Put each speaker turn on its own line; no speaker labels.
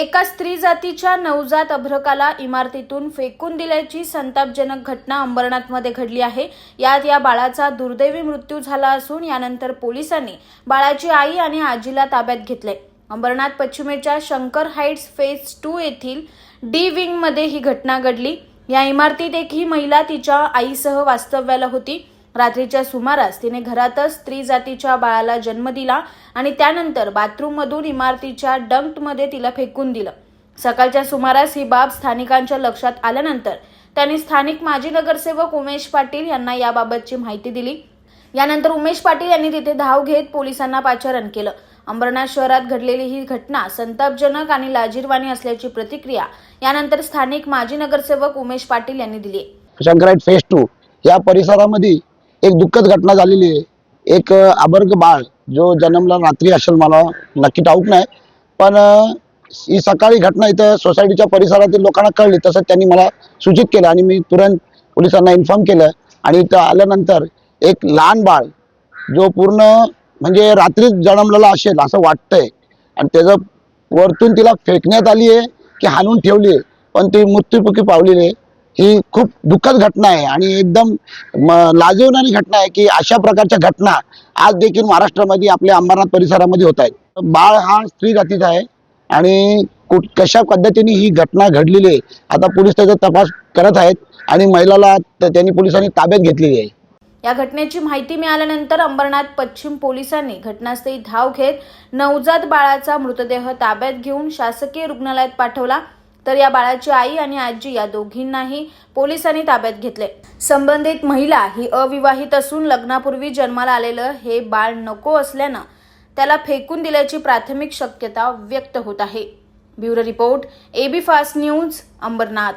एका स्त्री जातीच्या नवजात अर्भकाला इमारतीतून फेकून दिल्याची संतापजनक घटना अंबरनाथमध्ये घडली आहे। यात या बाळाचा दुर्दैवी मृत्यू झाला असून यानंतर पोलिसांनी बाळाची आई आणि आजीला ताब्यात घेतले। अंबरनाथ पश्चिमेच्या शंकर हाइट्स फेज 2 येथील डी विंग मध्ये ही घटना घडली। या इमारतीत एक ही महिला तिच्या आईसह वास्तव्याला होती। रात्रीच्या सुमारास तिने घरातच स्त्री जातीच्या बाळाला जन्म दिला आणि त्यानंतर बाथरूममधून इमारतीच्या डंकमध्ये तिला फेकून दिलं। सकाळच्या सुमारास ही बाब स्थानिकांच्या लक्षात आल्यानंतर त्यांनी स्थानिक माजी नगरसेवक उमेश पाटील यांना याबाबतची माहिती दिली। यानंतर उमेश पाटील यांनी तिथे धाव घेत पोलिसांना पाचारण केलं। अंबरनाथ शहरात घडलेली ही घटना संतापजनक आणि लाजिरवाणी असल्याची प्रतिक्रिया यानंतर स्थानिक माजी नगरसेवक उमेश पाटील यांनी दिली।
शंकराइट फेज 2 या परिसरामध्ये एक दुःखद घटना झालेली आहे। एक अबर्ग बाळ जो जन्मला रात्री असेल, मला नक्की ठाऊक नाही, पण ही सकाळी घटना इथं सोसायटीच्या परिसरातील लोकांना कळली। तसं त्यांनी मला सूचित केलं आणि मी तुरंत पोलिसांना इन्फॉर्म केलं आणि इथं आल्यानंतर एक लहान बाळ जो पूर्ण म्हणजे रात्रीच जन्मलेला असेल असं वाटतंय आणि त्याचं वरतून तिला फेकण्यात आली आहे की हाणून ठेवली आहे, पण ती मृत्युमुखी पावलेली आहे। ही खूप दुःखद घटना आहे आणि एकदम लाजिरवाणी घटना आहे की अशा प्रकारच्या घटना आज देखील महाराष्ट्रामध्ये आपल्या अंबरनाथ परिसरामध्ये होत आहेत। बाळ हा स्त्री जातीचा आहे आणि कशा पद्धतीने ही घटना घडलेली आहे आता पोलीस त्याचा तपास करत आहेत आणि महिलाला त्यांनी पोलिसांनी ताब्यात घेतलेली आहे।
या घटनेची माहिती मिळाल्यानंतर अंबरनाथ पश्चिम पोलिसांनी घटनास्थळी धाव घेत नवजात बाळाचा मृतदेह ताब्यात घेऊन शासकीय रुग्णालयात पाठवला। तर या बाळाची आई आणि आजी या दोघींनाही पोलिसांनी ताब्यात घेतले। संबंधित महिला ही अविवाहित असून लग्नापूर्वी जन्माला आलेलं हे बाळ नको असल्यानं त्याला फेकून दिल्याची प्राथमिक शक्यता व्यक्त होत आहे। Bureau report AB fast news Ambernath.